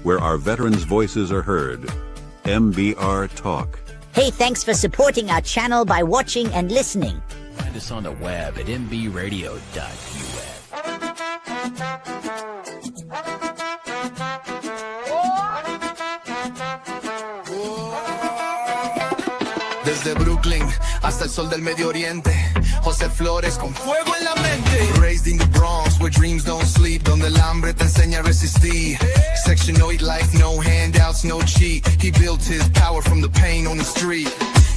where our veterans' voices are heard. MBR Talk. Hey, thanks for supporting our channel by watching and listening. Find us on the web at mbradio.us. Desde Brooklyn hasta el sol del Medio Oriente, José Flores con fuego en la mente. Raised in the Bronx where dreams don't sleep, donde el hambre te enseña a resistir. Section 8 life, no handouts, no cheat. He built his power from the pain on the street.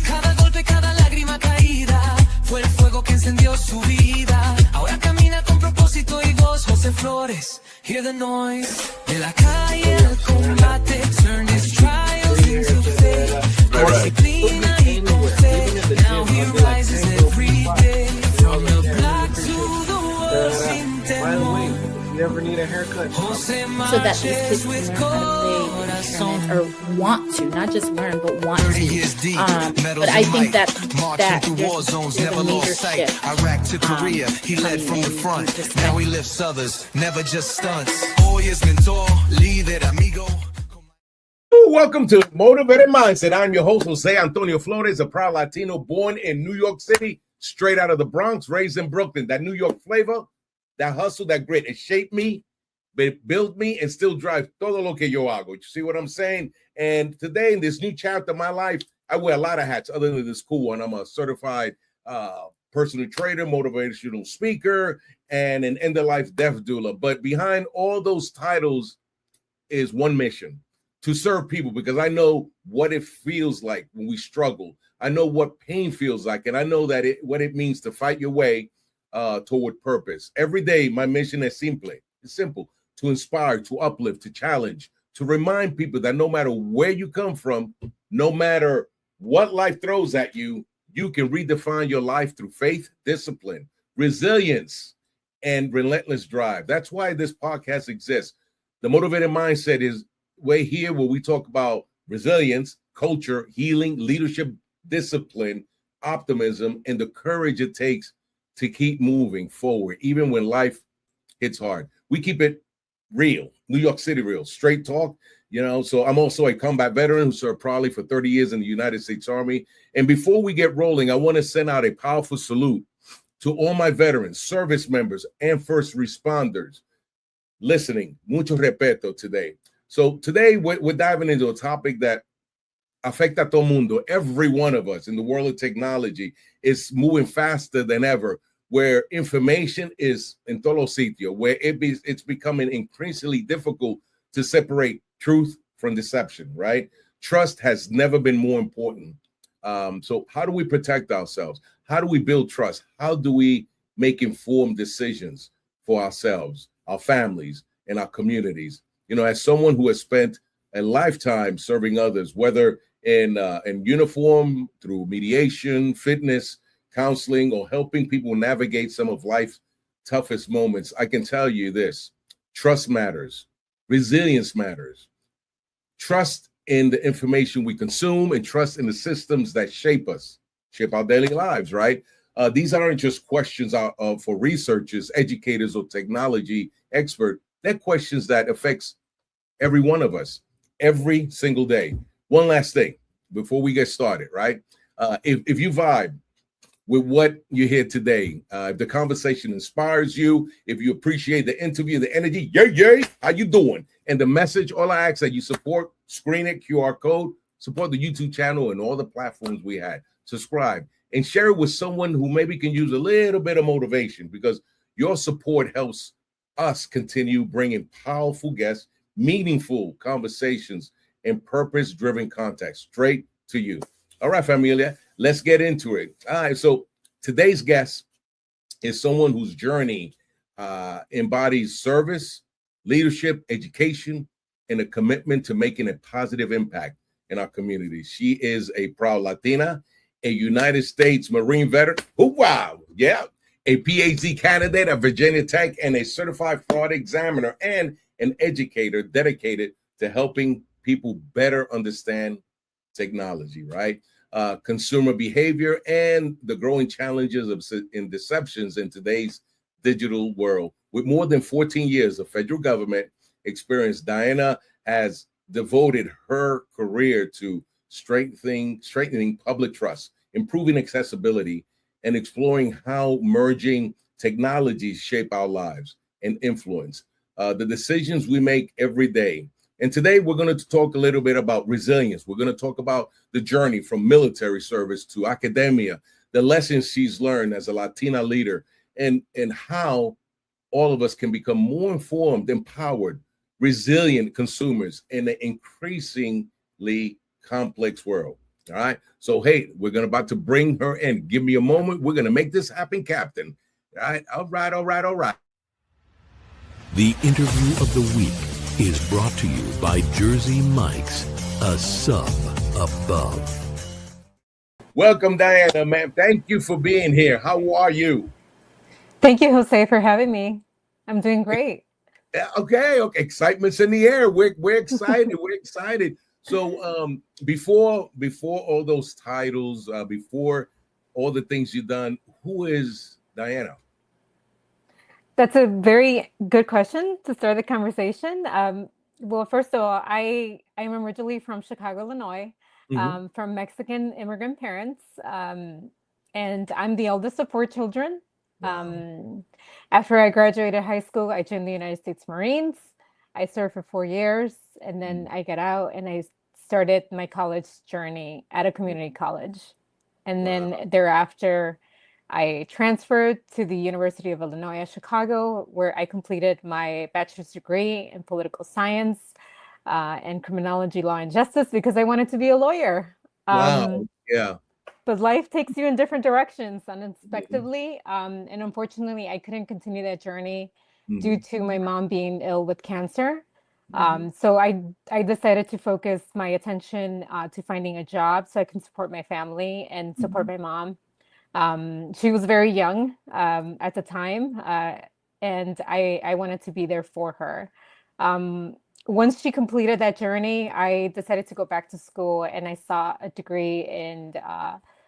Cada golpe, cada lágrima caída fue el fuego que encendió su vida. Ahora camina con propósito y voz. José Flores, hear the noise. De la calle al combate, turn his trials into faith. Con disciplina y con fe, now he rises every day. From the block to the world sin temor. You ever need a haircut? So that these kids can learn how to play or want to, not just learn, but want to. But I think that there's a major shift. Iraq to Korea, he led from the front. Now he lifts others, never just stunts. Hoy es mentor, líder, amigo. Welcome to Motivated Mindset. I'm your host, Jose Antonio Flores, a proud Latino born in New York City, straight out of the Bronx, raised in Brooklyn. That New York flavor, that hustle, that grit, it shaped me, it built me, and still drives todo lo que yo hago. You see what I'm saying? And today, in this new chapter of my life, I wear a lot of hats other than this cool one. I'm a certified personal trainer, motivational speaker, and an end-of-life death doula. But behind all those titles is one mission: to serve people, because I know what it feels like when we struggle. I know what pain feels like, and I know that what it means to fight your way toward purpose. Every day, my mission is simple: to inspire, to uplift, to challenge, to remind people that no matter where you come from, no matter what life throws at you, you can redefine your life through faith, discipline, resilience, and relentless drive. That's why this podcast exists. The Motivated Mindset is way here where we talk about resilience, culture, healing, leadership, discipline, optimism, and the courage it takes to keep moving forward, even when life hits hard. We keep it real, New York City real, straight talk, So I'm also a combat veteran who served proudly for 30 years in the United States Army. And before we get rolling, I want to send out a powerful salute to all my veterans, service members, and first responders listening. Mucho respeto today. So today we're diving into a topic that afecta a todo mundo. Every one of us in the world of technology is moving faster than ever, where information is in todo sitio, where it's becoming increasingly difficult to separate truth from deception, right? Trust has never been more important. So how do we protect ourselves? How do we build trust? How do we make informed decisions for ourselves, our families, and our communities? As someone who has spent a lifetime serving others, whether in uniform, through mediation, fitness, counseling, or helping people navigate some of life's toughest moments, I can tell you this: trust matters, resilience matters, trust in the information we consume, and trust in the systems that shape us, shape our daily lives, right? These aren't just questions for researchers, educators, or technology experts. They're questions that affects every one of us every single day. One last thing before we get started, right? If you vibe with what you hear today, if the conversation inspires you, if you appreciate the interview, the energy, yay, how you doing? And the message, all I ask that you support, screen it, QR code, support the YouTube channel and all the platforms we had. Subscribe and share it with someone who maybe can use a little bit of motivation, because your support helps us continue bringing powerful guests, meaningful conversations, and purpose-driven content straight to you. All right, familia, let's get into it. All right, so today's guest is someone whose journey embodies service, leadership, education, and a commitment to making a positive impact in our community. She is a proud Latina, a United States Marine veteran. Oh, wow. Yeah. A Ph.D. candidate at Virginia Tech and a certified fraud examiner and an educator dedicated to helping people better understand technology, right? Consumer behavior and the growing challenges in deceptions in today's digital world. With more than 14 years of federal government experience. Diana has devoted her career to strengthening public trust, improving accessibility, and exploring how merging technologies shape our lives and influence the decisions we make every day. And today we're going to talk a little bit about resilience. We're going to talk about the journey from military service to academia, the lessons she's learned as a Latina leader, and how all of us can become more informed, empowered, resilient consumers in an increasingly complex world. All right. So, hey, we're about to bring her in. Give me a moment. We're going to make this happen, Captain. All right. All right. All right. All right. The interview of the week is brought to you by Jersey Mike's, a sub above. Welcome, Diana, ma'am. Thank you for being here. How are you? Thank you, Jose, for having me. I'm doing great. Okay. Excitement's in the air. We're excited. We're excited. So before all those titles, before all the things you've done, who is Diana? That's a very good question to start the conversation. Well, first of all, I am originally from Chicago, Illinois, from Mexican immigrant parents, and I'm the eldest of 4 children. Wow. After I graduated high school, I joined the United States Marines. I served for 4 years, and then I got out and I started my college journey at a community college. And then thereafter, I transferred to the University of Illinois at Chicago, where I completed my bachelor's degree in political science and criminology, law, and justice because I wanted to be a lawyer. Wow. Yeah. But life takes you in different directions unexpectedly. And unfortunately, I couldn't continue that journey due to my mom being ill with cancer. So I decided to focus my attention to finding a job so I can support my family and support my mom. She was very young at the time, and I wanted to be there for her. Once she completed that journey, I decided to go back to school, and I saw a degree in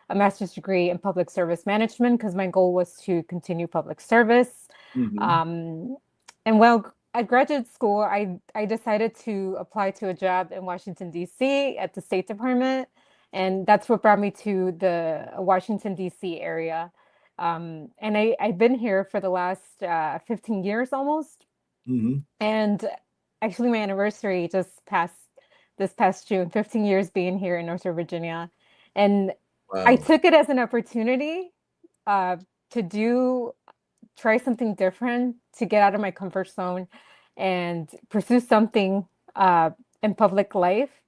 a master's degree in public service management because my goal was to continue public service. And while at graduate school, I decided to apply to a job in Washington, D.C. at the State Department. And that's what brought me to the Washington, D.C. area. And I've been here for the last 15 years almost. And actually, my anniversary just passed this past June, 15 years being here in Northern Virginia. And I took it as an opportunity to try something different, to get out of my comfort zone and pursue something in public life.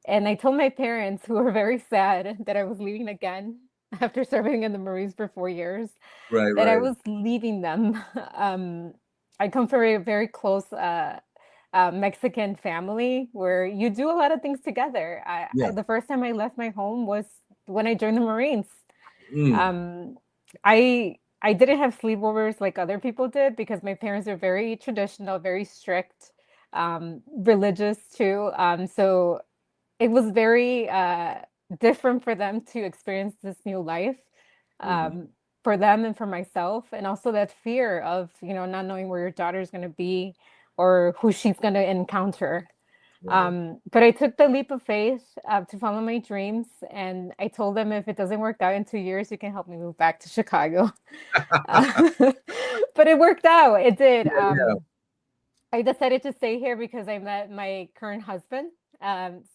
And I told my parents, who were very sad that I was leaving again after serving in the Marines for 4 years, that I was leaving them. I come from a very close Mexican family where you do a lot of things together. The first time I left my home was when I joined the Marines. I didn't have sleepovers like other people did because my parents are very traditional, very strict, religious too. So it was very different for them to experience this new life, for them and for myself, and also that fear of not knowing where your daughter is going to be or who she's going to encounter. But I took the leap of faith to follow my dreams, and I told them if it doesn't work out in 2 years, you can help me move back to Chicago. But it worked out. It did. I decided to stay here because I met my current husband.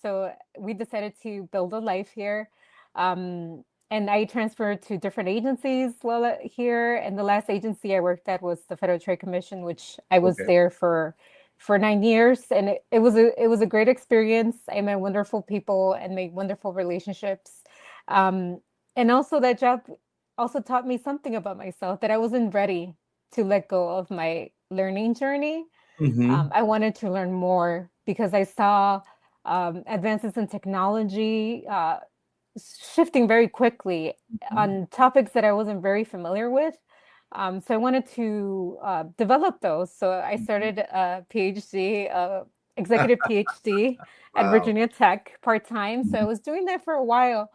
So we decided to build a life here. And I transferred to different agencies while here. And the last agency I worked at was the Federal Trade Commission, which I was there for 9 years. And it was a great experience. I met wonderful people and made wonderful relationships. And also that job also taught me something about myself, that I wasn't ready to let go of my learning journey. I wanted to learn more because I saw advances in technology shifting very quickly on topics that I wasn't very familiar with. So I wanted to develop those. So I started a PhD, executive PhD at Virginia Tech part-time. So I was doing that for a while.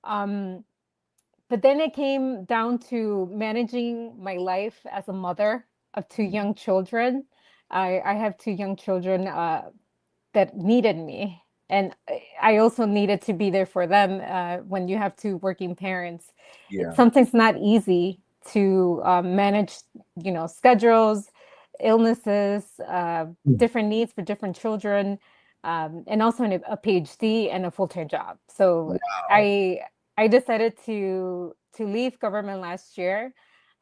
But then it came down to managing my life as a mother of 2 young children. I have two young children that needed me. And I also needed to be there for them when you have two working parents. Yeah. It's sometimes not easy to manage, schedules, illnesses, different needs for different children, and also a PhD and a full-time job. So I decided to leave government last year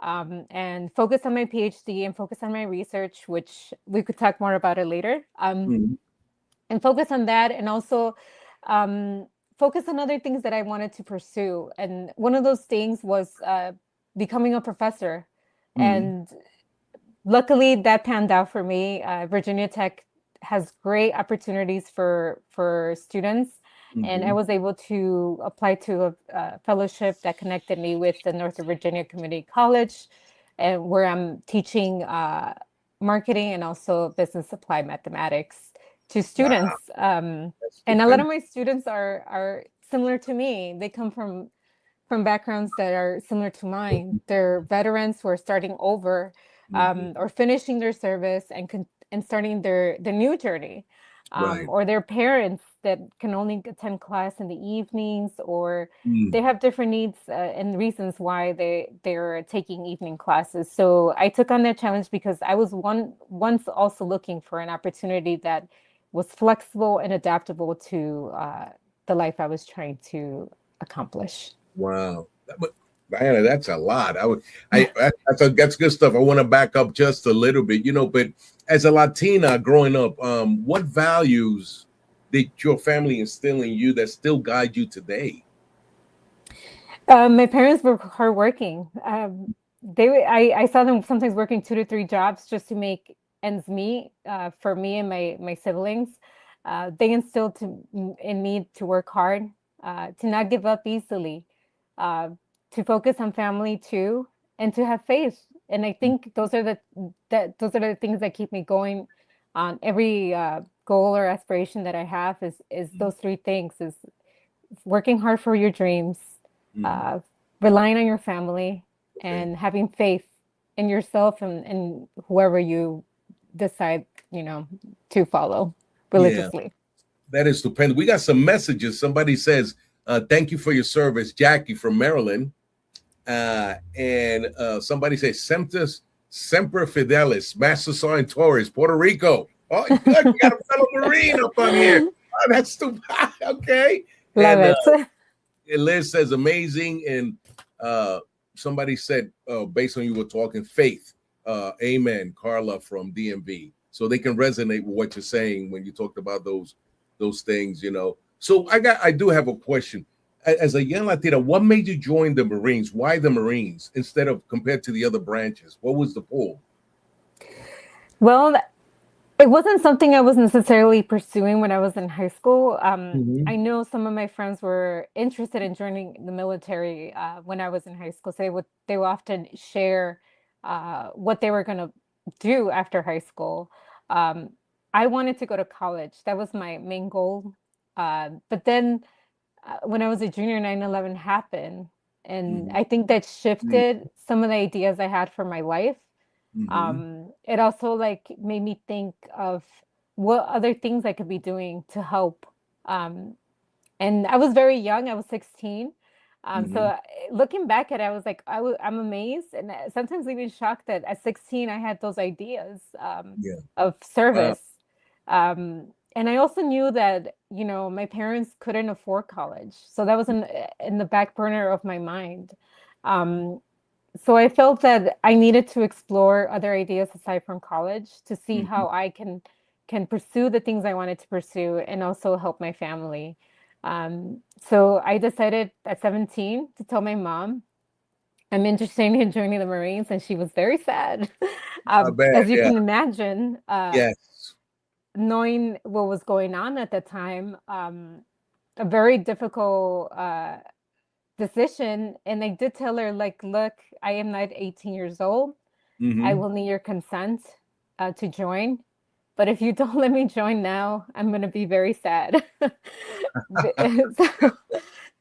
and focus on my PhD and focus on my research, which we could talk more about it later. And focus on that, and also focus on other things that I wanted to pursue. And one of those things was becoming a professor. And luckily that panned out for me. Virginia Tech has great opportunities for students. And I was able to apply to a fellowship that connected me with the Northern Virginia Community College, and where I'm teaching marketing and also business applied mathematics to students. And a lot of my students are similar to me. They come from backgrounds that are similar to mine. They're veterans who are starting over or finishing their service and starting their new journey. Or their parents that can only attend class in the evenings, or they have different needs and reasons why they're taking evening classes. So I took on that challenge because I was once also looking for an opportunity that was flexible and adaptable to the life I was trying to accomplish. Wow. Diana, that's a lot. That's good stuff. I want to back up just a little bit, but as a Latina growing up, what values did your family instill in you that still guide you today? My parents were hardworking. I saw them sometimes working 2 to 3 jobs just to make ends meet for me and my siblings. They instilled in me to work hard, to not give up easily, to focus on family too, and to have faith. And I think those are the things that keep me going on every goal or aspiration that I have is those 3 things: is working hard for your dreams, relying on your family, and having faith in yourself and whoever you decide, to follow religiously. Yeah, that is stupendous. We got some messages. Somebody says, thank you for your service, Jackie from Maryland. And somebody says, Semper Fidelis, Master Sergeant Torres, Puerto Rico. Oh, good. You got a fellow Marine up on here. Oh, that's stupid. Okay. Love it. And Liz says, amazing. And somebody said, based on you were talking, faith. Amen. Carla from DMV. So they can resonate with what you're saying when you talked about those things, So I do have a question. As a young Latina, what made you join the Marines? Why the Marines instead of compared to the other branches? What was the pull? Well, it wasn't something I was necessarily pursuing when I was in high school. I know some of my friends were interested in joining the military when I was in high school. So they would often share what they were going to do after high school. I wanted to go to college. That was my main goal. But then when I was a junior, 9/11 happened. And I think that shifted some of the ideas I had for my life. It also made me think of what other things I could be doing to help. And I was very young. I was 16. So looking back at it, I was like, I'm amazed and sometimes even shocked that at 16 I had those ideas of service. And I also knew that, my parents couldn't afford college. So that was in the back burner of my mind. So I felt that I needed to explore other ideas aside from college to see how I can pursue the things I wanted to pursue and also help my family. So I decided at 17 to tell my mom I'm interested in joining the Marines, and she was very sad. As you can imagine, Yes. knowing what was going on at the time, a very difficult decision. And I did tell her, look, I am not 18 years old. I will need your consent to join. But if you don't let me join now, I'm going to be very sad.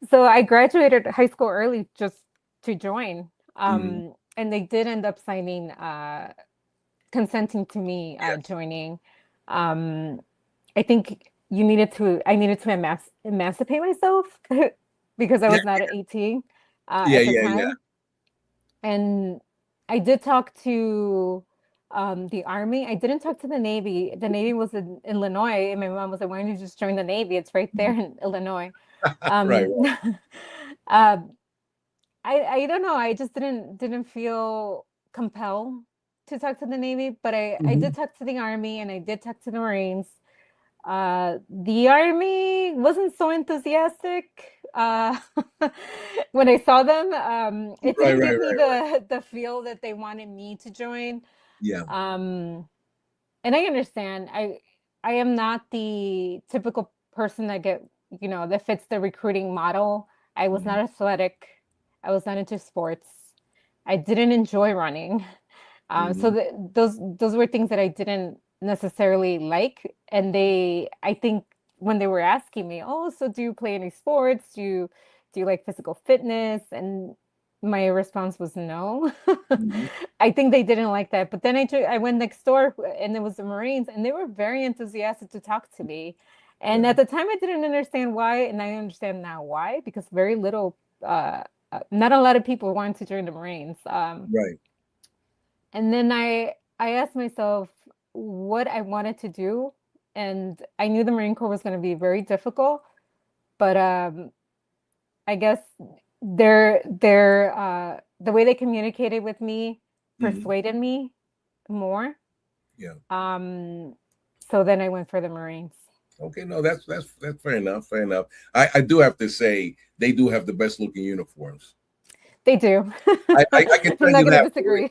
So I graduated high school early just to join. And they did end up signing consenting to me joining. I think I needed to emancipate myself because I was not 18 at the time. And I did talk to the Army. I didn't talk to the Navy. The Navy was in Illinois, and my mom was like, "Why don't you just join the Navy? It's right there in Illinois." Right. I don't know. I just didn't feel compelled to talk to the Navy, but I did talk to the Army and I did talk to the Marines. The Army wasn't so enthusiastic when I saw them. It didn't give me the feel that they wanted me to join. Yeah. And I understand. I am not the typical person that that fits the recruiting model. I was not athletic. I was not into sports. I didn't enjoy running. So those were things that I didn't necessarily like. And I think when they were asking me, "Oh, so do you play any sports? Do you like physical fitness?" And my response was no. I think they didn't like that. But then I went next door and it was the Marines, and they were very enthusiastic to talk to me. And at the time I didn't understand why, and I understand now why, because very little not a lot of people wanted to join the Marines. Right. And then I asked myself what I wanted to do, and I knew the Marine Corps was going to be very difficult, but I guess the way they communicated with me persuaded me more. Yeah. So then I went for the Marines. Okay, no, that's fair enough. Fair enough. I do have to say they do have the best looking uniforms. They do. I can tell I'm not you going to that. disagree.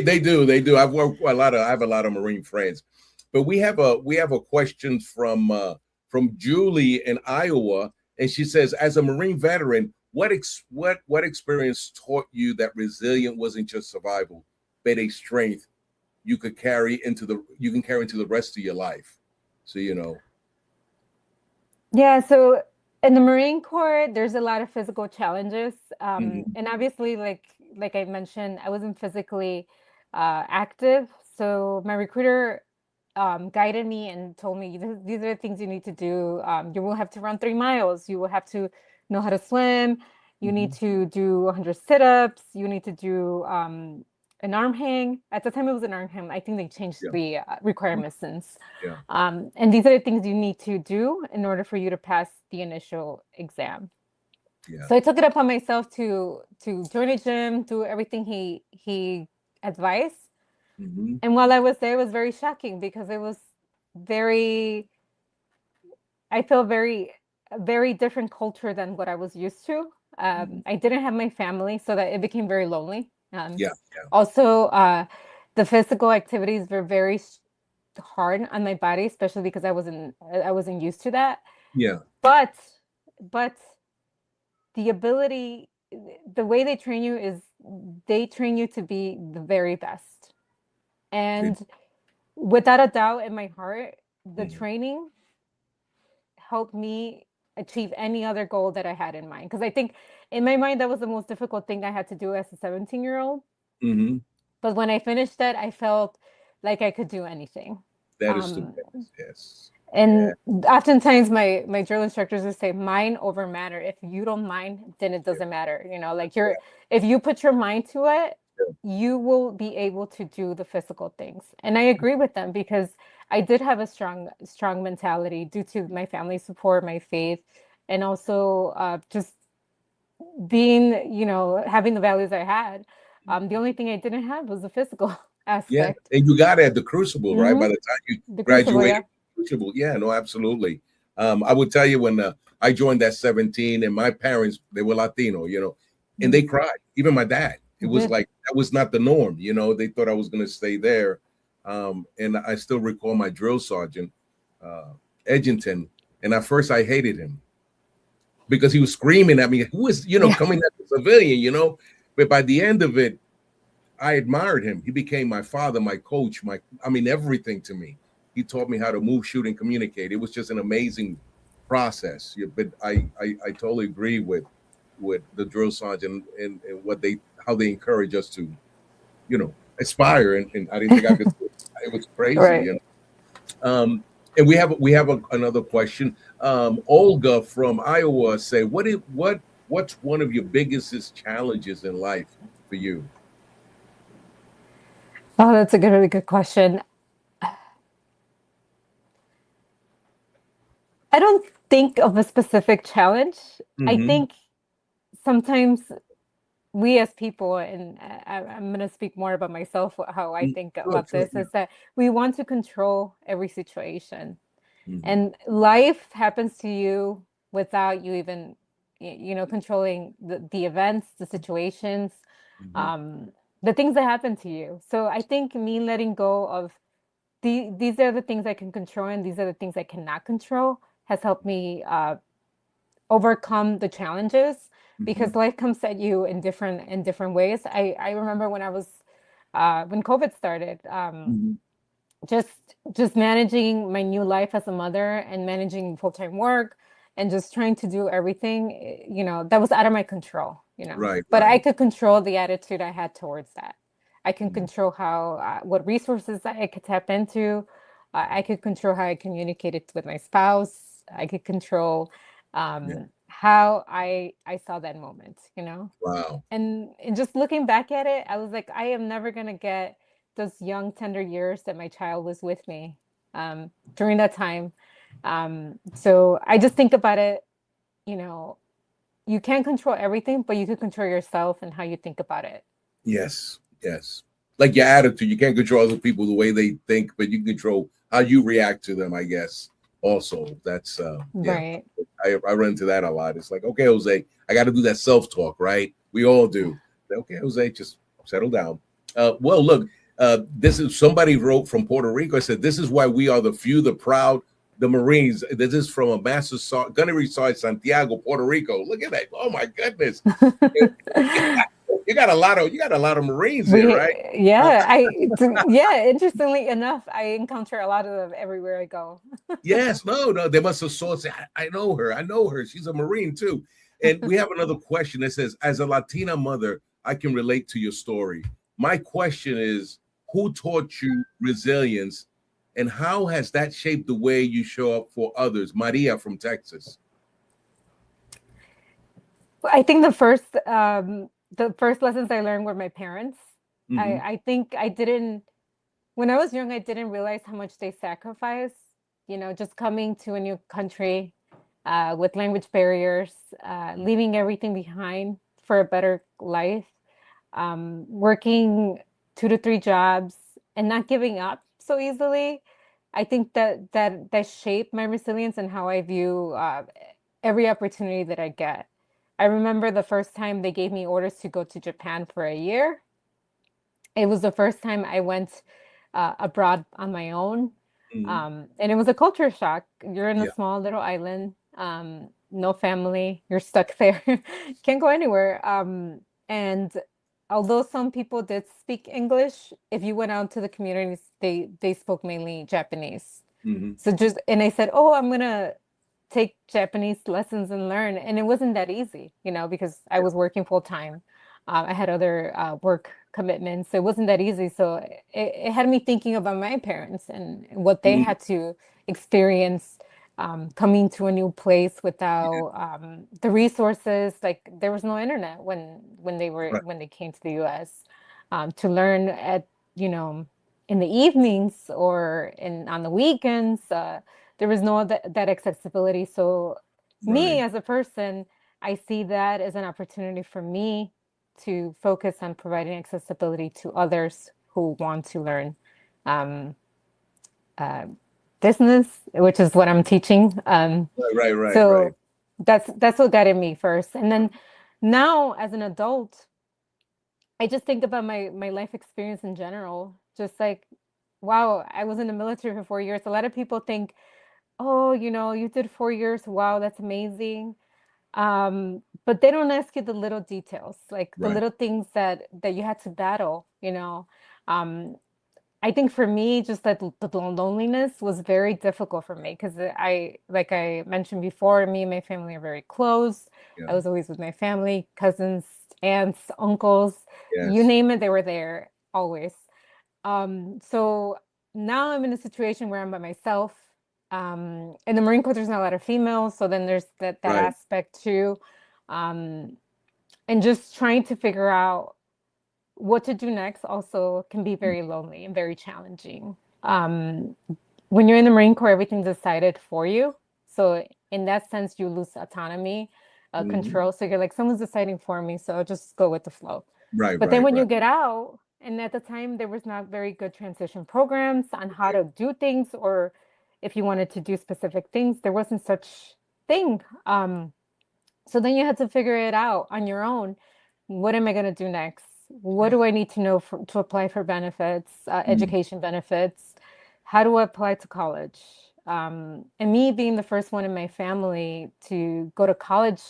They do. I've worked I have a lot of Marine friends, but we have a question from Julie in Iowa, and she says, as a Marine veteran, what experience taught you that resilience wasn't just survival, but a strength you can carry into the rest of your life? So Yeah, so in the Marine Corps, there's a lot of physical challenges. And obviously, like I mentioned, I wasn't physically active. So my recruiter guided me and told me, these are the things you need to do. You will have to run 3 miles. You will have to know how to swim. You need to do 100 sit-ups. You need to do an arm hang. At the time, it was an arm hang. I think they changed the requirements since. Yeah. And these are the things you need to do in order for you to pass the initial exam. Yeah. So I took it upon myself to join a gym, do everything he advised. And while I was there, it was very shocking because it was I feel very different culture than what I was used to. I didn't have my family, so that it became very lonely. Also, the physical activities were very hard on my body, especially because I wasn't used to that. Yeah. But the ability, the way they train you is they train you to be the very best. And without a doubt in my heart, the training helped me achieve any other goal that I had in mind. Because I think in my mind, that was the most difficult thing I had to do as a 17-year-old. But when I finished that, I felt like I could do anything. That is the best, yes. And oftentimes my drill instructors would say, mind over matter. If you don't mind, then it doesn't matter. If you put your mind to it, you will be able to do the physical things. And I agree with them because I did have a strong mentality due to my family support, my faith, and also just being, having the values I had. The only thing I didn't have was the physical aspect. Yeah, and you got it at the Crucible, right? By the time you graduated, Crucible. Yeah, no, absolutely. I would tell you when I joined at 17, and my parents, they were Latino, and they cried. Even my dad. It was like that was not the norm, They thought I was going to stay there, and I still recall my drill sergeant, Edgington, and at first I hated him because he was screaming at me. Who is, coming at the civilian, But by the end of it, I admired him. He became my father, my coach, everything to me. He taught me how to move, shoot, and communicate. It was just an amazing process. But I totally agree with the drill sergeant and how they encourage us to, Aspire, and I didn't think I could. It was crazy. Right. You know? And we have another question. Olga from Iowa say, what's one of your biggest challenges in life for you? Oh, that's a really good question. I don't think of a specific challenge. I Mm-hmm. think sometimes we as people, and I'm going to speak more about myself, how I think Sure, about sure, this, yeah. is that we want to control every situation. Mm-hmm. And life happens to you without you even, controlling the events, the situations, Mm-hmm. um, the things that happen to you. So I think me letting go of these are the things I can control and these are the things I cannot control has helped me overcome the challenges, because Mm-hmm. life comes at you in different ways. I remember when I was when COVID started, Mm-hmm. just just managing my new life as a mother and managing full-time work and just trying to do everything, that was out of my control, Right, but I right. could control the attitude I had towards that. I can Mhm. control how what resources I could tap into. I could control how I communicated with my spouse. I could control Yeah. how I saw that moment, Wow. and just looking back at it, I was like, I am never gonna get those young, tender years that my child was with me during that time. So I just think about it, you know, you can't control everything, but you can control yourself and how you think about it. Yes, yes. Like your attitude, you can't control other people the way they think, but you can control how you react to them, I guess. Also, that's yeah. Right. I run into that a lot. It's like, okay, Jose, I got to do that self-talk, right? We all do. Okay, Jose, just settle down. Well, look, this is somebody wrote from Puerto Rico. I said, this is why we are the few, the proud, the Marines. This is from a Master Gunnery Sergeant, Santiago, Puerto Rico. Look at that. Oh my goodness. You got a lot of Marines here, We, right? Uh, yeah, yeah, interestingly enough, I encounter a lot of them everywhere I go. yes, no, they must have saw. Say, I know her. I know her. She's a Marine too. And we have another question that says, as a Latina mother, I can relate to your story. My question is, who taught you resilience, and how has that shaped the way you show up for others? Maria from Texas. I think the first lessons I learned were my parents. Mm-hmm. I think I didn't when I was young, I didn't realize how much they sacrificed. Just coming to a new country with language barriers, leaving everything behind for a better life, working 2 to 3 jobs, and not giving up so easily. I think that shaped my resilience and how I view every opportunity that I get. I remember the first time they gave me orders to go to Japan for a year. It was the first time I went abroad on my own. Mm-hmm. And it was a culture shock. You're in a Yeah. small little island, no family, you're stuck there, can't go anywhere. And although some people did speak English, if you went out to the communities, they spoke mainly Japanese. Mm-hmm. So and I said, oh, I'm gonna take Japanese lessons and learn. And it wasn't that easy, because I was working full time. I had other work commitments. So it wasn't that easy. So it had me thinking about my parents and what they Mm-hmm. had to experience coming to a new place without the resources. Like there was no internet Right. when they came to the US, to learn at, you know, in the evenings or on the weekends. There was no that accessibility. So me Right. as a person, I see that as an opportunity for me to focus on providing accessibility to others who want to learn um, uh, business, which is what I'm teaching. Right. So that's what got in me first, and then now as an adult, I just think about my life experience in general. Just like, wow, I was in the military for 4 years. A lot of people think, oh, you did 4 years. Wow, that's amazing. But they don't ask you the little details, like the Right. little things that you had to battle, I think for me, just that the loneliness was very difficult for me because like I mentioned before, me and my family are very close. I Yeah. was always with my family, cousins, aunts, uncles, you Yes. name it, they were there always. So now I'm in a situation where I'm by myself. In the Marine Corps, there's not a lot of females, so then there's that Right. aspect too. And just trying to figure out what to do next also can be very lonely and very challenging. When you're in the Marine Corps, everything's decided for you. So in that sense, you lose autonomy, control. So you're like, someone's deciding for me, so I'll just go with the flow. Right. But then when you Right. get out, and at the time there was not very good transition programs on how to do things, or if you wanted to do specific things, there wasn't such thing. So then you had to figure it out on your own. What am I going to do next? What do I need to know to apply for benefits, education benefits? How do I apply to college? And me being the first one in my family to go to college,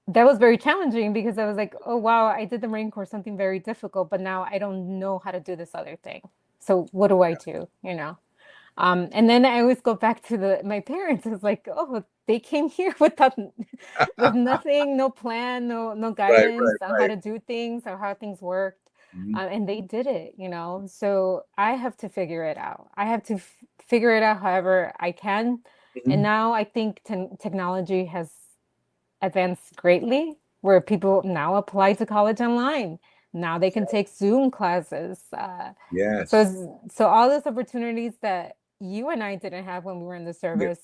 that was very challenging because I was like, oh, wow, I did the Marine Corps, something very difficult, but now I don't know how to do this other thing. So what do I do? You know? And then I always go back to my parents. It's like, oh, they came here without, with nothing, no plan, no Right. guidance Right. on how to do things or how things worked. And they did it, you know? So I have to figure it out. I have to figure it out however I can. And now I think technology has advanced greatly, where people now apply to college online. Now they can take Zoom classes. Yes. So all those opportunities that you and I didn't have when we were in the service,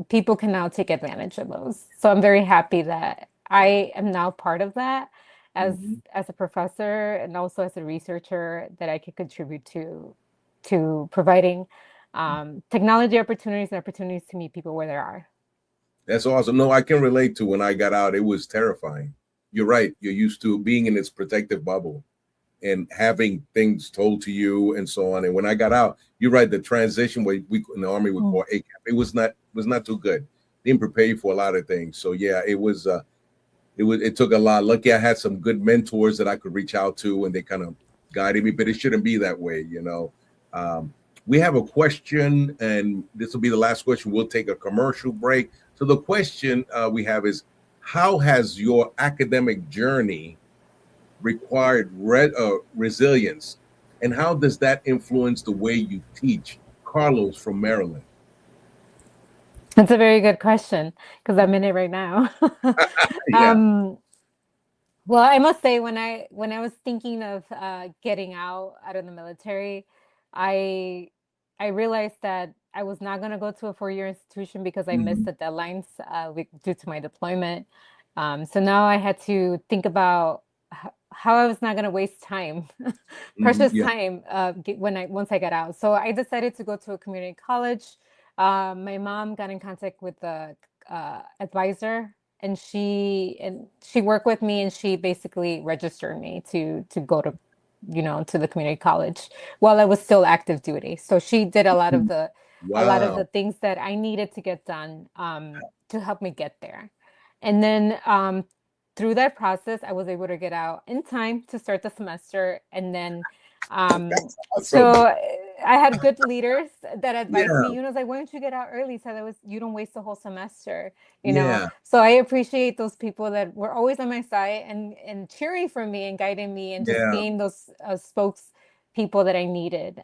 people can now take advantage of those. So I'm very happy that I am now part of that as a professor and also as a researcher, that I could contribute to providing technology opportunities and opportunities to meet people where they are. That's awesome. No, I can relate to when I got out. It was terrifying. You're right. You're used to being in this protective bubble and having things told to you and so on. And when I got out, you're right. The transition, we in the Army would call ACAP. It was not too good. Didn't prepare you for a lot of things. So yeah, it took a lot. Lucky I had some good mentors that I could reach out to, and they kind of guided me. But it shouldn't be that way, you know. We have a question, and this will be the last question. We'll take a commercial break. So the question we have is, how has your academic journey required resilience, and how does that influence the way you teach? Carlos from Maryland. That's a very good question because I'm in it right now. Yeah. Well, I must say when I was thinking of getting out of the military, I realized that I was not going to go to a 4-year institution because I missed the deadlines due to my deployment. So now I had to think about how I was not going to waste time, precious time, once I got out. So I decided to go to a community college. My mom got in contact with the advisor, and she worked with me, and she basically registered me to go to, to the community college while I was still active duty. So she did a lot of the things that I needed to get done to help me get there. And then through that process, I was able to get out in time to start the semester. And then so I had good leaders that advised me, it's like, why don't you get out early so that you don't waste the whole semester, you know? So I appreciate those people that were always on my side and cheering for me and guiding me and just being those spokes people that I needed.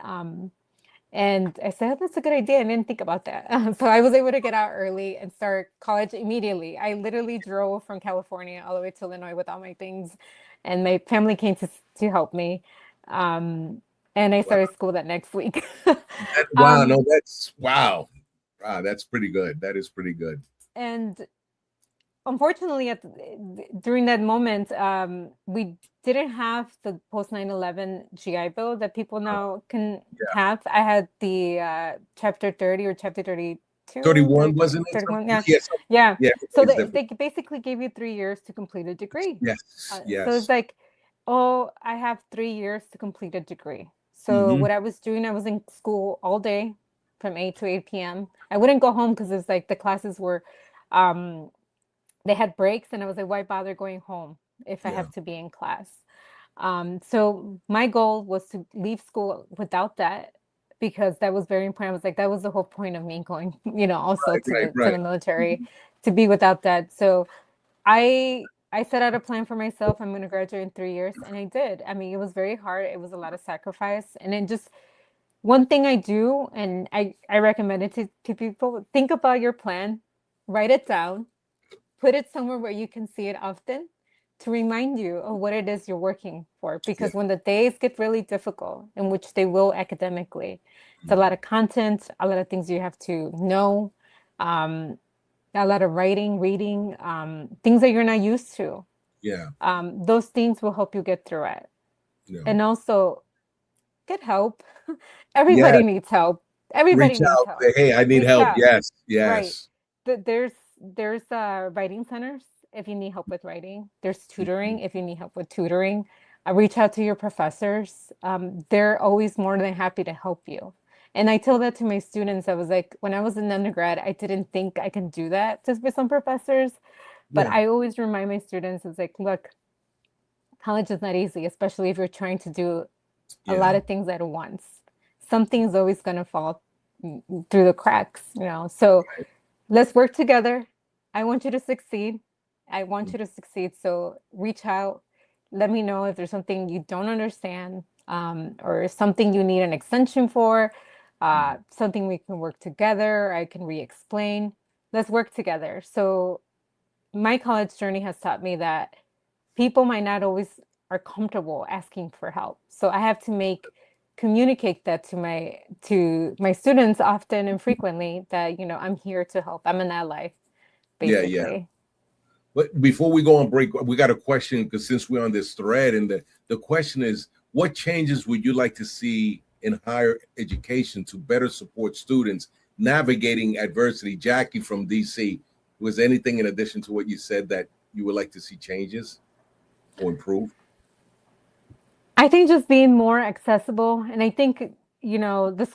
And I said, that's a good idea. I didn't think about that. So I was able to get out early and start college immediately. I literally drove from California all the way to Illinois with all my things, and my family came to help me. And I started school that next week. Wow, that's pretty good. That is pretty good. And unfortunately, during that moment, we didn't have the post 9/11 GI Bill that people now can have. I had the Chapter 30 or Chapter 32. 31, wasn't it? 31, yeah. So they basically gave you 3 years to complete a degree. Yes. So it's like, oh, I have 3 years to complete a degree. So what I was doing, I was in school all day from 8 to 8 p.m. I wouldn't go home because it's like the classes were, they had breaks, and I was like, why bother going home if I have to be in class? So my goal was to leave school without that, because that was very important. I was like, that was the whole point of me going, also to the military, to be without that. So I I set out a plan for myself. I'm going to graduate in 3 years, and I did. I mean, it was very hard. It was a lot of sacrifice, and then just one thing I do, and I recommend it to people: think about your plan, write it down, put it somewhere where you can see it often, to remind you of what it is you're working for. Because when the days get really difficult, in which they will academically, it's a lot of content, a lot of things you have to know, a lot of writing, reading, things that you're not used to. Yeah. Those things will help you get through it. Yeah. And also get help. Everybody needs help. Everybody Reach needs out. help. Say, hey, I need Reach help. out. Yes. Yes. Right. There's writing centers if you need help with writing. There's tutoring if you need help with tutoring. Reach out to your professors. They're always more than happy to help you. And I tell that to my students. I was like, when I was in undergrad, I didn't think I can do that just with some professors. But I always remind my students, it's like, look, college is not easy, especially if you're trying to do a lot of things at once. Something's always going to fall through the cracks, you know. So let's work together. I want you to succeed. I want you to succeed. So reach out. Let me know if there's something you don't understand, or something you need an extension for, something we can work together. I can re-explain. Let's work together. So my college journey has taught me that people might not always are comfortable asking for help. So I have to communicate that to my students often and frequently, that, you know, I'm here to help. I'm an ally, basically. Yeah. But before we go on break, we got a question, because since we're on this thread, and the question is, what changes would you like to see in higher education to better support students navigating adversity? Jackie from DC, was there anything in addition to what you said that you would like to see changes or improve? I think just being more accessible. And I think, you know, the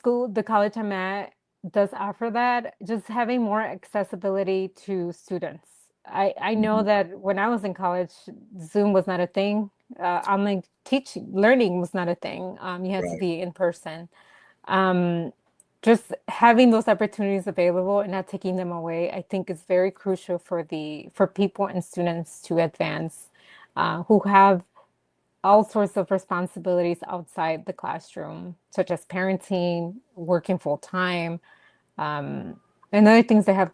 college I'm at does offer that, just having more accessibility to students. I know that when I was in college, Zoom was not a thing. Online learning was not a thing. You had to be in person. Just having those opportunities available and not taking them away, I think is very crucial for people and students to advance, who have all sorts of responsibilities outside the classroom, such as parenting, working full time, and other things they have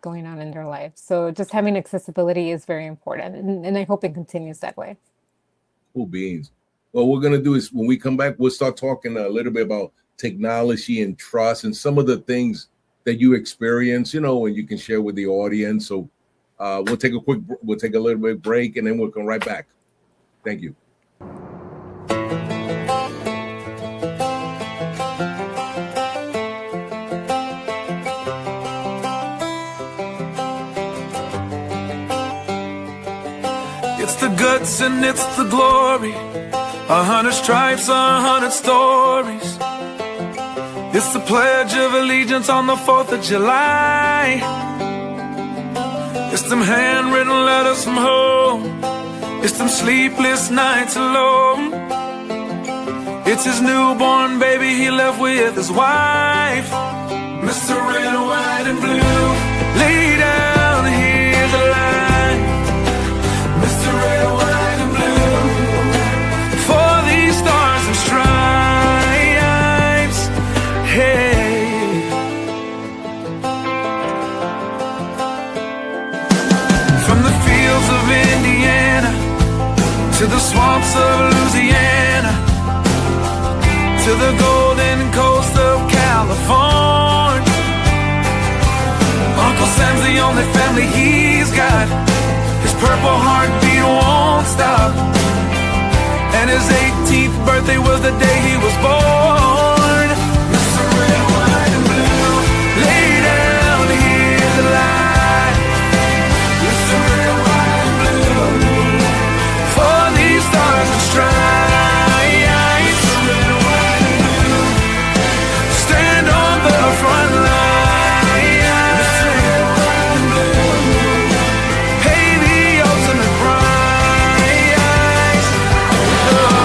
going on in their life. So just having accessibility is very important, and I hope it continues that way. Cool beans. Well, what we're gonna do is, when we come back, we'll start talking a little bit about technology and trust and some of the things that you experience, you know, and you can share with the audience. So we'll take a little bit break, and then we'll come right back. Thank you. It's the guts and it's the glory. 100 stripes, 100 stories. It's the Pledge of Allegiance on the 4th of July. It's them handwritten letters from home. It's them sleepless nights alone. It's his newborn baby he left with his wife. Mr. Red, White, and Blue, lay down, hear the line. Mr. Red, White, and Blue, for these stars and stripes. Hey. From the fields of Indiana to the swamps of Louisiana, to the golden coast of California, Uncle Sam's the only family he's got. His purple heartbeat won't stop, and his 18th birthday was the day he was born. Mr. Red, White, and Blue, lay down, hear the light. Mr. Red, White, and Blue, for these stars and stripes. Mr. Red, White, and Blue, stand on the front line. Mr. Red, White, and Blue, pay the ultimate price. Oh.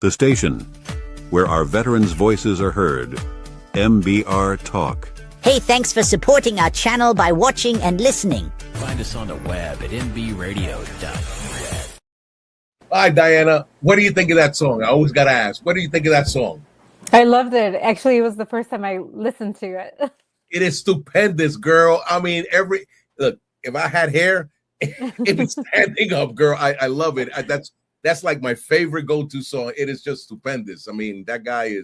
The station where our veterans' voices are heard. MBR Talk. Hey, thanks for supporting our channel by watching and listening. Find us on the web at mbradio.net. Hi, Diana. What do you think of that song? I always got to ask. What do you think of that song? I loved it. Actually, it was the first time I listened to it. It is stupendous, girl. I mean, look, if I had hair, it'd be standing up, girl. I love it. That's like my favorite go-to song. It is just stupendous. I mean, that guy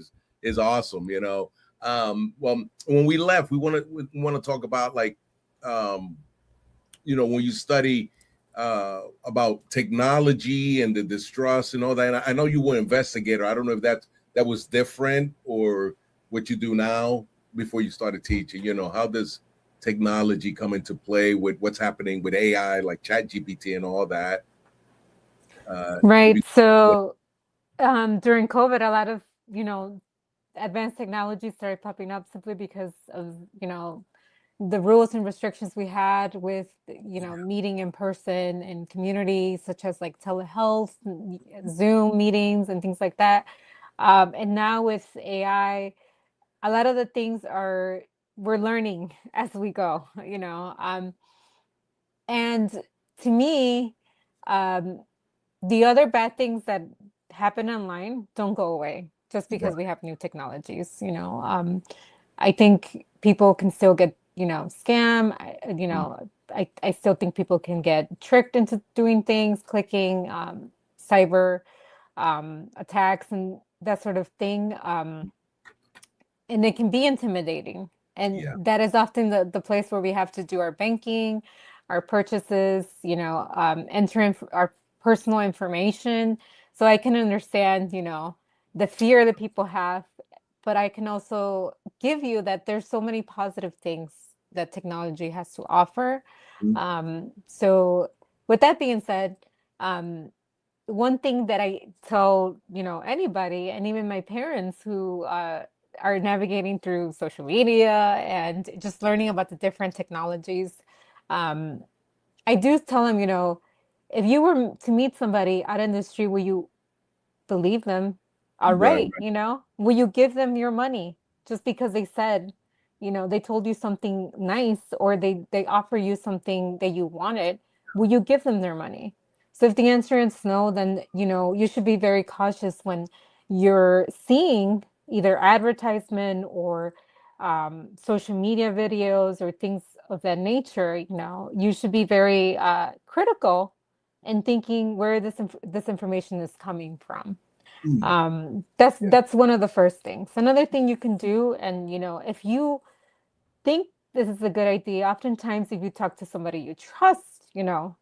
is awesome, you know. Well, when we left, we want to talk about, like, you know, when you study about technology and the distrust and all that. And I know you were an investigator. I don't know if that was different or what you do now before you started teaching. You know, how does technology come into play with what's happening with AI, like ChatGPT and all that? Right. So during COVID, a lot of, you know, advanced technologies started popping up simply because of, you know, the rules and restrictions we had with, you know, meeting in person and community, such as like telehealth, Zoom meetings and things like that. And now with AI, a lot of the things we're learning as we go, you know. And to me, the other bad things that happen online don't go away just because we have new technologies, you know. I think people can still get, you know, scam. You know, I still think people can get tricked into doing things, clicking, cyber attacks and that sort of thing. And it can be intimidating. And that is often the place where we have to do our banking, our purchases, you know, enter our personal information. So I can understand, you know, the fear that people have, but I can also give you that there's so many positive things that technology has to offer. So with that being said, one thing that I tell, you know, anybody, and even my parents who are navigating through social media and just learning about the different technologies, I do tell them, you know, if you were to meet somebody out in the street, will you believe them? All right, you know, will you give them your money just because they said, you know, they told you something nice or they offer you something that you wanted? Will you give them their money? So if the answer is no, then, you know, you should be very cautious when you're seeing either advertisement or social media videos or things of that nature. You know, you should be very critical and thinking where this information is coming from. That's one of the first things. Another thing you can do, and you know, if you think this is a good idea, oftentimes if you talk to somebody you trust, you know,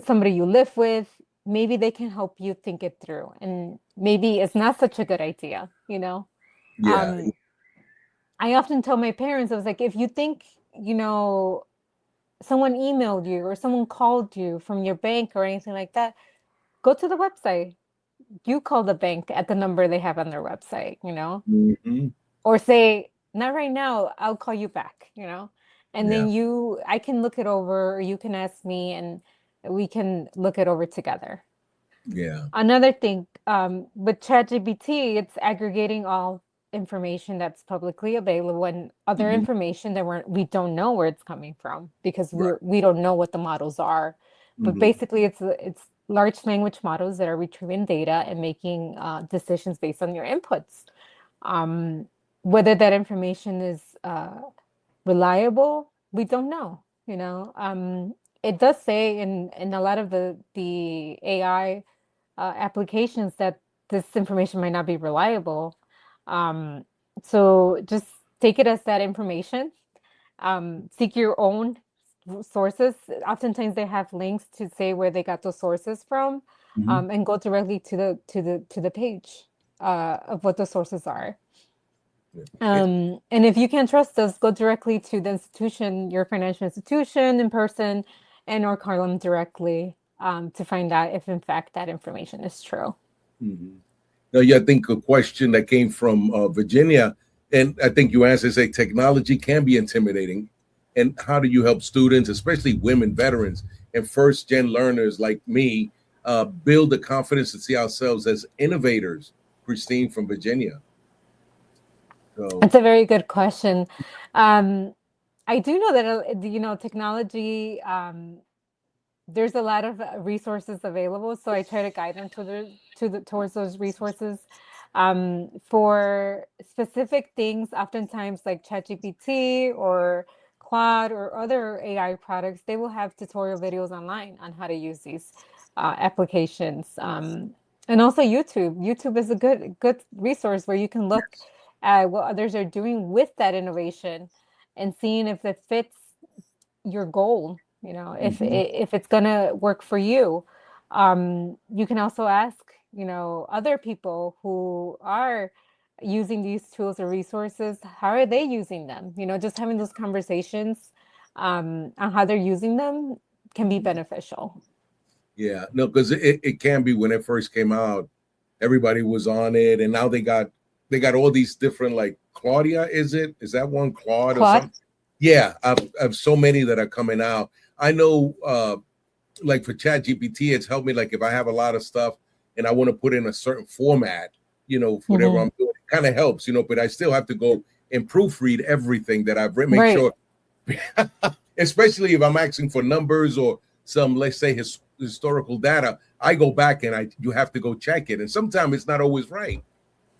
somebody you live with, maybe they can help you think it through, and maybe it's not such a good idea, you know. I often tell my parents, I was like, if you think, you know, someone emailed you or someone called you from your bank or anything like that, go to the website. You call the bank at the number they have on their website, you know, or say, not right now, I'll call you back, you know, and then I can look it over, or you can ask me and we can look it over together. Another thing, with ChatGPT, it's aggregating all information that's publicly available and other information that we don't know where it's coming from because we don't know what the models are. But basically, it's large language models that are retrieving data and making decisions based on your inputs. Whether that information is reliable, we don't know. You know, it does say in a lot of the AI applications that this information might not be reliable. So just take it as that information. Seek your own sources. Oftentimes they have links to say where they got those sources from, and go directly to the page of what the sources are. And if you can't trust us, go directly to the institution, your financial institution in person, and or call them directly to find out if in fact that information is true. Now, I think a question that came from Virginia, and I think you answered, say technology can be intimidating. And how do you help students, especially women veterans and first-gen learners like me, build the confidence to see ourselves as innovators? Christine from Virginia. So That's a very good question. I do know that technology. There's a lot of resources available, so I try to guide them towards those resources. For specific things, oftentimes like ChatGPT or Claude or other AI products, they will have tutorial videos online on how to use these applications. And also YouTube. YouTube is a good resource where you can look at what others are doing with that innovation and seeing if it fits your goal, if it's gonna work for you. You can also ask, other people who are using these tools or resources, how are they using them? Just having those conversations on how they're using them can be beneficial. yeah, no, because it can be. When it first came out, everybody was on it, and now they got all these different, like Claudia, is that one Claude or something? Yeah, I've so many that are coming out. I know, like for Chat GPT, it's helped me. Like if I have a lot of stuff and I want to put in a certain format, for whatever I'm doing, it kind of helps, but I still have to go and proofread everything that I've written. Make sure, especially if I'm asking for numbers or some, let's say, historical data, I go back and you have to go check it. And sometimes it's not always right.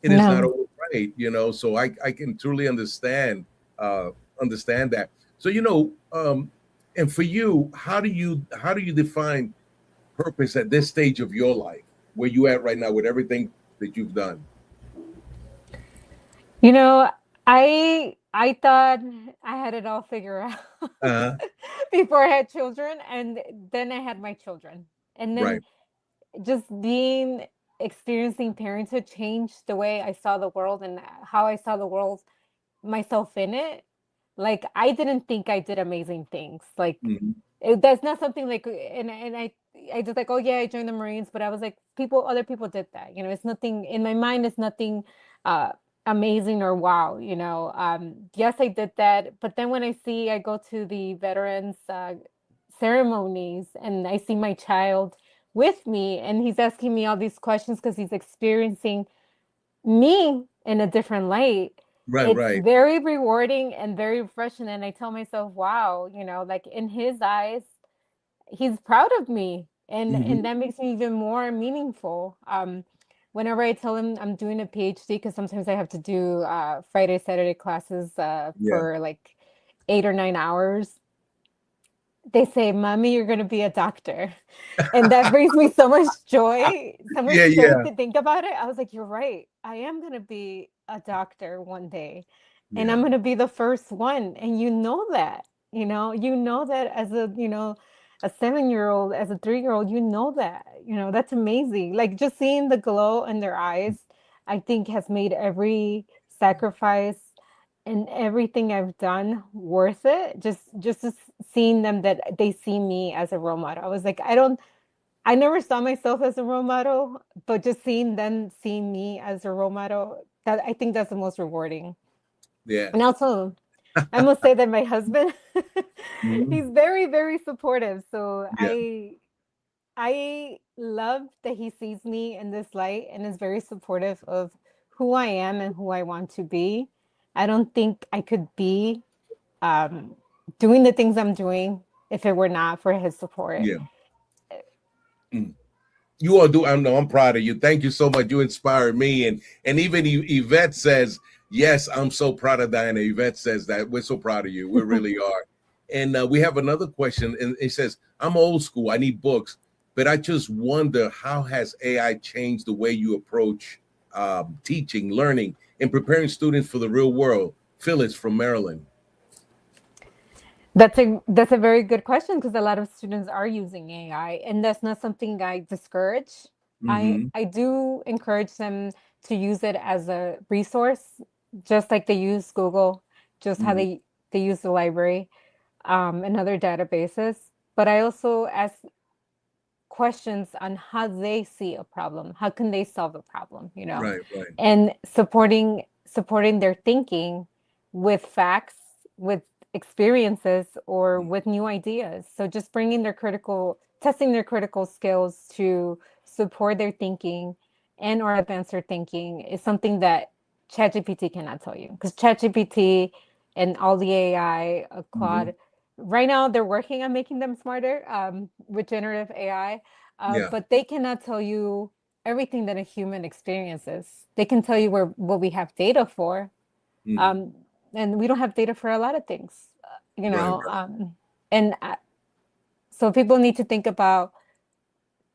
It is not always right, so I can truly understand that. So, and for you, how do you define purpose at this stage of your life, where you at right now with everything that you've done? I thought I had it all figured out before I had children, and then I had my children, and then just experiencing parenthood changed the way I saw the world and how I saw the world, myself in it. Like I didn't think I did amazing things. Like that's not something like, and I just like, oh yeah, I joined the Marines, but I was like, other people did that. It's nothing in my mind. It's nothing amazing or wow. Yes, I did that, but then when I go to the veterans ceremonies and I see my child with me, and he's asking me all these questions because he's experiencing me in a different light. It's very rewarding and very refreshing. And I tell myself, wow, like in his eyes, he's proud of me. And that makes me even more meaningful. Whenever I tell him I'm doing a PhD, because sometimes I have to do Friday, Saturday classes for like 8 or 9 hours, they say, Mommy, you're going to be a doctor. And that brings me so much joy, to think about it. I was like, you're right. I am going to be a doctor one day, and I'm going to be the first one. And that, that as a 7-year-old, as a 3-year-old, that's amazing. Like just seeing the glow in their eyes, I think has made every sacrifice and everything I've done worth it. Just seeing them, that they see me as a role model. I was like, I never saw myself as a role model, but just seeing them see me as a role model, that I think that's the most rewarding. Yeah. And also, I must say that my husband, he's very, very supportive. So I love that he sees me in this light and is very supportive of who I am and who I want to be. I don't think I could be doing the things I'm doing if it were not for his support. Yeah. You all do. I'm proud of you. Thank you so much. You inspired me. And even Yvette says, yes, I'm so proud of Diana. Yvette says that we're so proud of you. We really are. And we have another question. And it says, I'm old school. I need books. But I just wonder, how has AI changed the way you approach teaching, learning, and preparing students for the real world? Phyllis from Maryland. That's a very good question, because a lot of students are using AI, and that's not something I discourage. I do encourage them to use it as a resource, just like they use Google, just how they use the library and other databases. But I also ask questions on how they see a problem, how can they solve a problem, and supporting their thinking with facts, with experiences, or with new ideas. So just bringing their critical testing their critical skills to support their thinking and or advance their thinking is something that ChatGPT cannot tell you, because ChatGPT and all the AI, Claude, right now they're working on making them smarter with generative AI, but they cannot tell you everything that a human experiences. They can tell you what we have data for, and we don't have data for a lot of things, you know. And so people need to think about,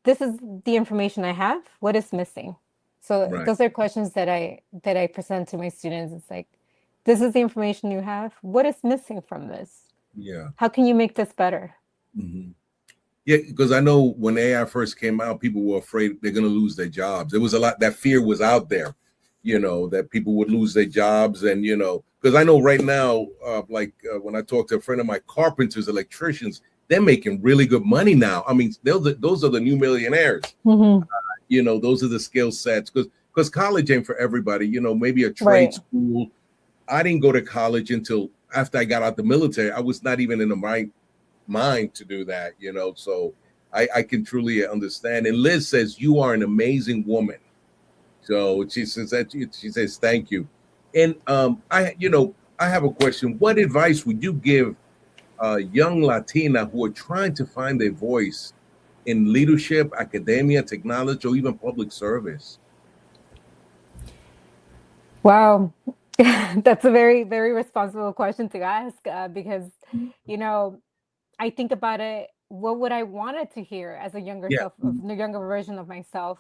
this is the information I have. What is missing? So those are questions that I present to my students. It's like, this is the information you have. What is missing from this? Yeah. How can you make this better? Yeah, because I know when AI first came out, people were afraid they're going to lose their jobs. There was a lot, that fear was out there, you know, that people would lose their jobs. And, you know, because I know right now, when I talk to a friend of my, carpenters, electricians, they're making really good money now. I mean, those are the new millionaires. You know, those are the skill sets, because college ain't for everybody. You know, maybe a trade school. I didn't go to college until after I got out the military. I was not even in the right mind to do that, you know. So I can truly understand. And Liz says you are an amazing woman. So she says thank you. And I have a question. What advice would you give young Latina who are trying to find their voice in leadership, academia, technology, or even public service? Wow. That's a very, very responsible question to ask, because, you know, I think about it, what would I wanted to hear as a younger self, the younger version of myself?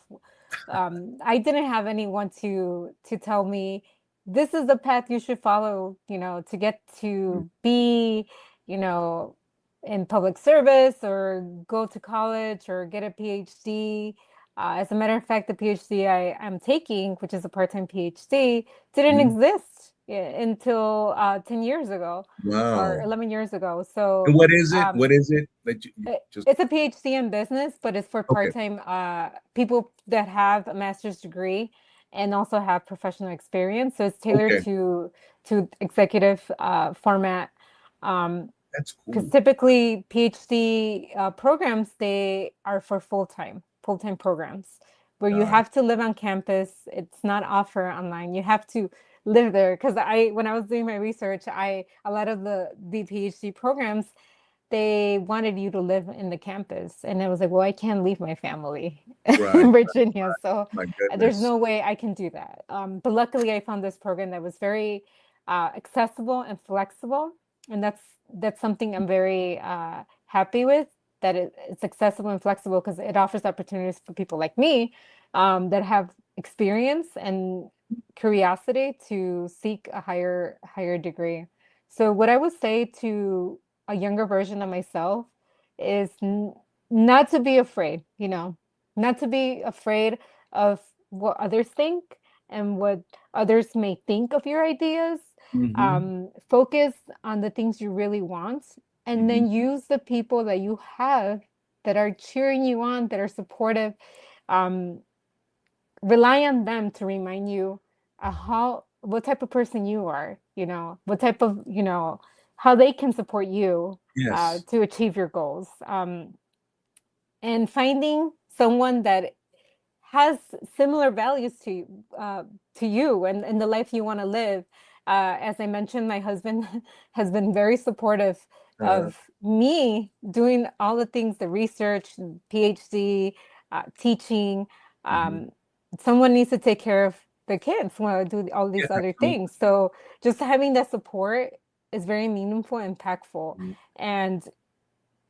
I didn't have anyone to tell me, this is the path you should follow, you know, to get to be, you know, in public service or go to college or get a PhD. As a matter of fact, the PhD I'm taking, which is a part-time PhD, didn't exist until 10 years ago. Wow. Or 11 years ago. So and what is it? What is it? It's a PhD in business, but it's for part-time people that have a master's degree and also have professional experience. So it's tailored to executive format. That's cool. Because typically PhD programs, they are for full-time programs where you have to live on campus. It's not offered online. You have to live there. Because when I was doing my research, a lot of the PhD programs, they wanted you to live in the campus. And I was like, well, I can't leave my family in Virginia. So there's no way I can do that. But luckily I found this program that was very accessible and flexible. And that's something I'm very happy with, that it's accessible and flexible, because it offers opportunities for people like me that have experience and curiosity to seek a higher degree. So what I would say to a younger version of myself is not to be afraid, you know, not to be afraid of what others think and what others may think of your ideas. Focus on the things you really want, and then use the people that you have that are cheering you on, that are supportive. Rely on them to remind you what type of person you are, you know, what type of, you know, how they can support you to achieve your goals. And finding someone that has similar values to you and the life you want to live. As I mentioned, my husband has been very supportive of me doing all the things, the research, PhD, teaching. Someone needs to take care of the kids while I do all these other things. So just having that support is very meaningful, impactful. And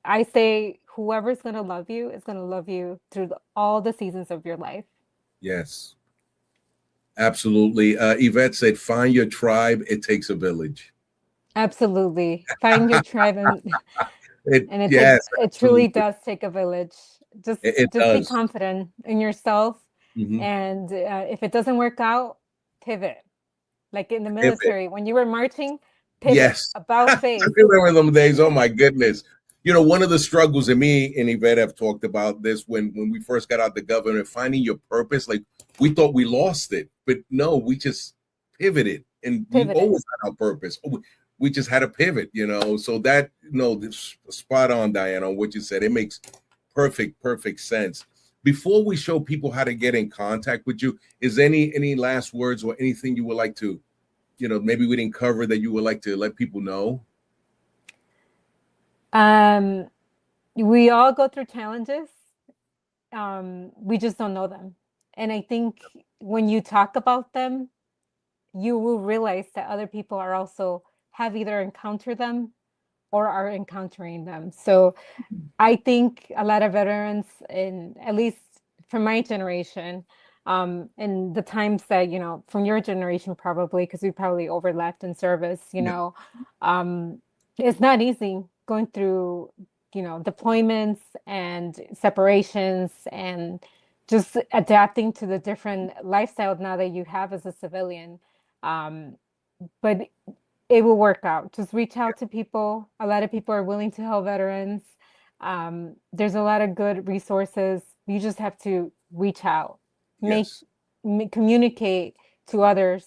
I say, whoever's going to love you is going to love you through all the seasons of your life. Yes, absolutely. Yvette said, find your tribe. It takes a village. Absolutely. Find your tribe. It truly does take a village. Just be confident in yourself. And if it doesn't work out, pivot. Like in the military, when you were marching, pivot about face. I remember them days. Oh my goodness. You know, one of the struggles, and me and Yvette have talked about this when we first got out the government, finding your purpose. Like, we thought we lost it, but no, we just pivoted, and we always had our purpose. We just had to pivot, you know. So that, this spot on, Diana, on what you said. It makes perfect sense. Before we show people how to get in contact with you, is any last words or anything you would like to, maybe we didn't cover that you would like to let people know? We all go through challenges. We just don't know them. And I think when you talk about them, you will realize that other people are also have either encountered them or are encountering them. So I think a lot of veterans, at least from my generation, and the times that, from your generation probably, because we probably overlapped in service, it's not easy going through, deployments and separations and just adapting to the different lifestyles now that you have as a civilian. But it will work out. Just reach out to people. A lot of people are willing to help veterans. There's a lot of good resources. You just have to reach out, communicate to others.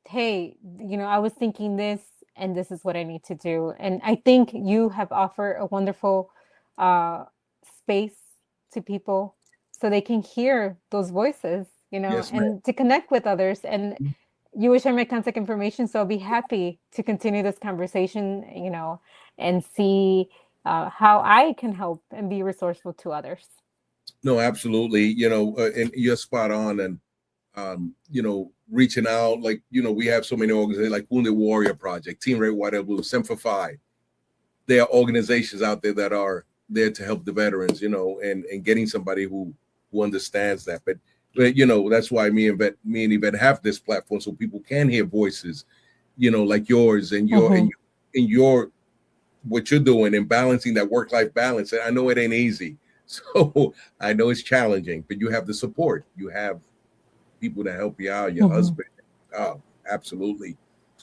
Hey, I was thinking this, and this is what I need to do. And I think you have offered a wonderful space to people so they can hear those voices, and to connect with others. And you will share my contact information, so I'll be happy to continue this conversation, and see how I can help and be resourceful to others. No, absolutely. And you're spot on. And, reaching out, like, we have so many organizations like Wounded Warrior Project, Team Red, White, and Blue, Sem for Five. There are organizations out there that are there to help the veterans, and getting somebody who understands that. But that's why me and Yvette have this platform, so people can hear voices, like yours and your what you're doing and balancing that work-life balance. And I know it ain't easy. So I know it's challenging, but you have the support. You have people to help you out, your husband. Oh, absolutely.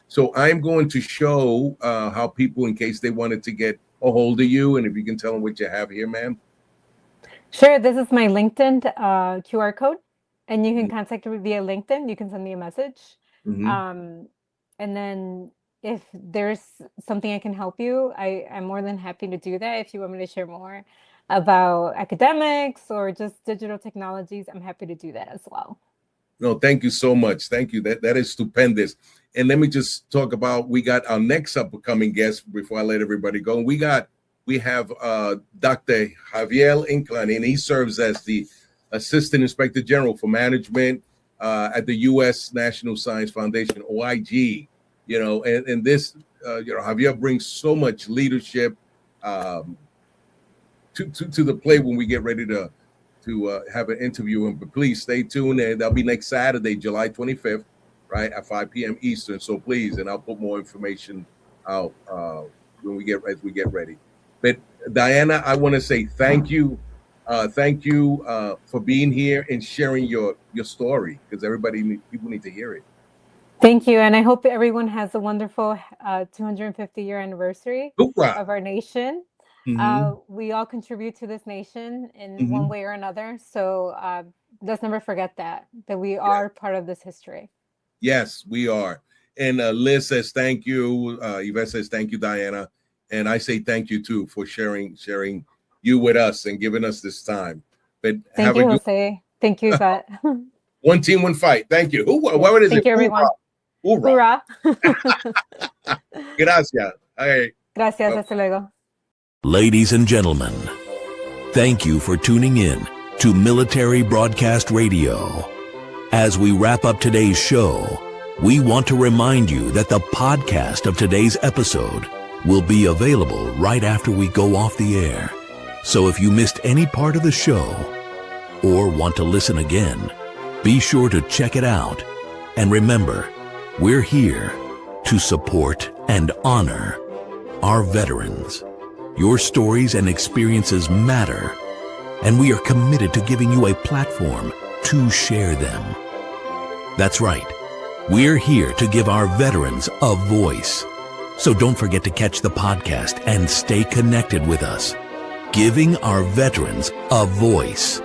So I'm going to show how people, in case they wanted to get a hold of you, and if you can tell them what you have here, ma'am. Sure. This is my LinkedIn QR code, and you can contact me via LinkedIn. You can send me a message. And then if there's something I can help you, I'm more than happy to do that. If you want me to share more about academics or just digital technologies, I'm happy to do that as well. No, thank you so much. Thank you. That is stupendous. And let me just talk about, we got our next upcoming guest before I let everybody go. We have Dr. Javier Inclán, and he serves as the Assistant Inspector General for Management at the U.S. National Science Foundation, OIG. And this, Javier brings so much leadership to the play when we get ready to have an interview. And please stay tuned, and that'll be next Saturday, July 25th, right at 5 p.m. Eastern. So please, and I'll put more information out as we get ready. But Diana, I want to say thank you for being here and sharing your story, because people need to hear it. Thank you, and I hope everyone has a wonderful 250-year anniversary of our nation. We all contribute to this nation in one way or another. So let's never forget that we are part of this history. Yes, we are. And Liz says thank you. Yvette says thank you, Diana. And I say thank you too for sharing you with us and giving us this time. But thank you, Jose. Thank you, Yvette. One team, one fight. Thank you. What is it? Thank you, everyone. Hoorah. Gracias. Okay. Gracias. Hasta luego. Ladies and gentlemen, thank you for tuning in to Military Broadcast Radio. As we wrap up today's show, we want to remind you that the podcast of today's episode will be available right after we go off the air. So if you missed any part of the show or want to listen again, be sure to check it out. And remember, we're here to support and honor our veterans. Your stories and experiences matter, and we are committed to giving you a platform to share them. That's right. We're here to give our veterans a voice. So don't forget to catch the podcast and stay connected with us. Giving our veterans a voice.